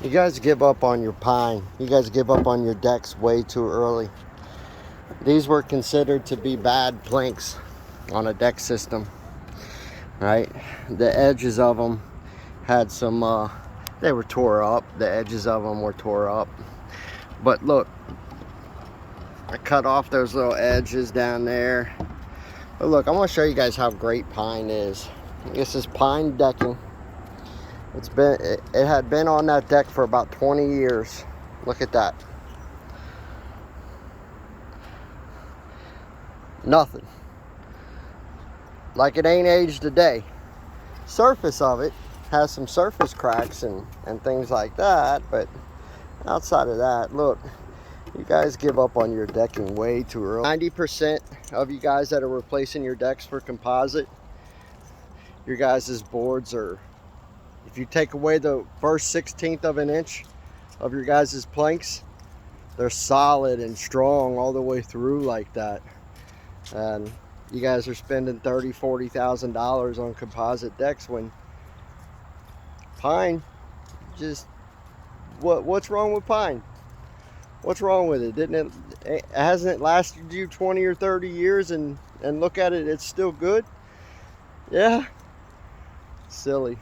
You guys give up on your pine. You guys give up on your decks way too early. These were considered to be bad planks on a deck system, right? The edges of them had some, they were tore up. The edges of them were tore up. But look, I cut off those little edges down there. But look, I want to show you guys how great pine is. This is pine decking. It had been on that deck for about 20 years. Look at that. Nothing. Like it ain't aged a day. Surface of it has some surface cracks and things like that, but outside of that, look, you guys give up on your decking way too early. 90% of you guys that are replacing your decks for composite, your guys' boards are, if you take away the first 1/16 of an inch of your guys' planks, they're solid and strong all the way through like that. And you guys are spending $30,000, $40,000 on composite decks when pine just, what's wrong with pine? What's wrong with it? Hasn't it lasted you 20 or 30 years and look at it, it's still good? Yeah, silly.